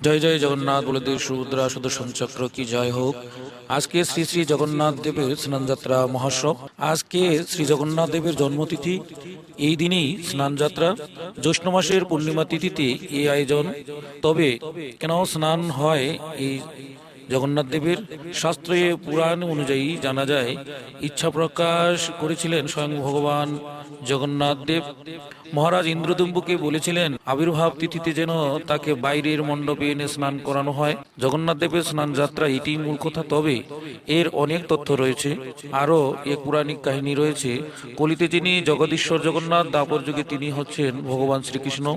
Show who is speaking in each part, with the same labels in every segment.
Speaker 1: জয় জয় জগন্নাথ বলদেব সুভদ্রা সুদর্শন চক্র কি জয় হোক। আজকে শ্রী শ্রী জগন্নাথ দেবের স্নানযাত্রা মহোৎসব। আজকে শ্রী জগন্নাথ দেবের জন্মতিথি। এই দিনেই স্নানযাত্রা। জ্যৈষ্ঠ মাসের পূর্ণিমা তিথিতে এই আয়োজন। তবে কেন স্নান হয় এই জগন্নাথ দেবের? শাস্ত্রে পুরাণ অনুযায়ী জানা যায়, ইচ্ছা প্রকাশ করেছিলেন স্বয়ং ভগবান জগন্নাথ দেব। মহারাজ ইন্দ্রদম্বুকে বলেছিলেন আবির্ভাব তিথিতে যেন তাকে বাইরের মণ্ডপে এনে স্নান করানো হয়। জগন্নাথ দেবের স্নান যাত্রা এটি মূল কথা। তবে এর অনেক তথ্য রয়েছে। আরও এক পৌরাণিক কাহিনী রয়েছে। কলিতে যিনি জগদীশ্বর জগন্নাথ, দাপর যুগে তিনি হচ্ছেন ভগবান শ্রীকৃষ্ণ।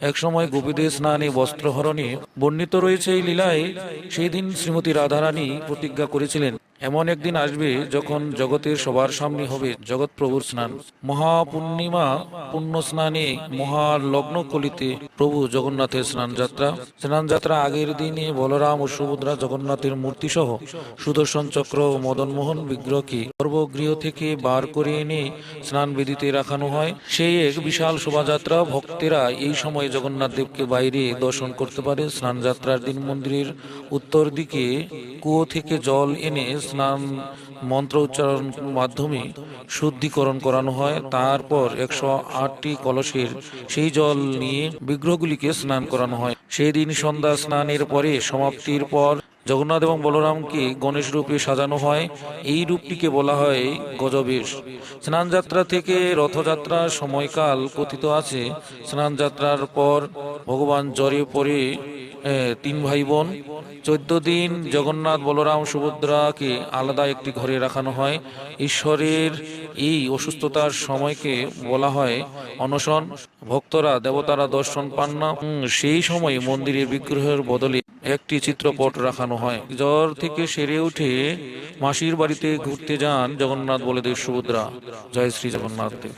Speaker 1: একসময় গোপীদের স্নানে বস্ত্রহরণে বর্ণিত রয়েছে এই লীলায়। সেই দিন শ্রীমতী রাধারানী প্রতিজ্ঞা করেছিলেন, এমন একদিন আসবে যখন জগতের সবার সামনে হবে জগৎ প্রভুর স্নান। মহাপূর্ণিমা পুণ্য স্নানে মহালগ্ন কলিতে প্রভু জগন্নাথের স্নানযাত্রা আগের দিনে বলরাম ও সুভদ্রা জগন্নাথের মূর্তি সহ সুদর্শন চক্র ও মদনমোহন বিগ্রহকে গর্ভগৃহ থেকে বার করে এনে স্নান বেদিতে রাখানো হয়। সেই এক বিশাল শোভাযাত্রা। ভক্তেরা এই সময় জগন্নাথ দেবকে বাইরে দর্শন করতে পারে। স্নানযাত্রার দিন মন্দিরের উত্তর দিকে কুয়ো থেকে জল এনে স্নান মন্ত্র উচ্চারণ মাধ্যমে শুদ্ধিকরণ করানো হয়। তারপর 108টি কলসের সেই জল নিয়ে বিগ্রহগুলিকে স্নান করানো হয়। সেই দিন সন্ধ্যা স্নানের পরে সমাপ্তির পর জগন্নাথ এবং বলরামকে গণেশ রূপে সাজানো হয়। এই রূপটিকে বলা হয় গজবেশ। স্নানযাত্রা থেকে রথযাত্রার সময়কাল কথিত আছে। স্নানযাত্রার পর ভগবান জ্বরে পড়ে তিন ভাই বোন। 14 দিন জগন্নাথ বলরাম সুভদ্রাকে আলাদা একটি ঘরে রাখানো হয়। ঈশ্বরের এই অসুস্থতার সময়কে বলা হয় অনশন। ভক্তরা দেবতারা দর্শন পান না। সেই সময় মন্দিরের বিগ্রহের বদলে একটি চিত্রপট রাখানো হয়। জ্বর থেকে সেরে উঠে মাসির বাড়িতে ঘুরতে যান জগন্নাথ বলদেব সুভদ্রা। জয় শ্রী জগন্নাথ দেব।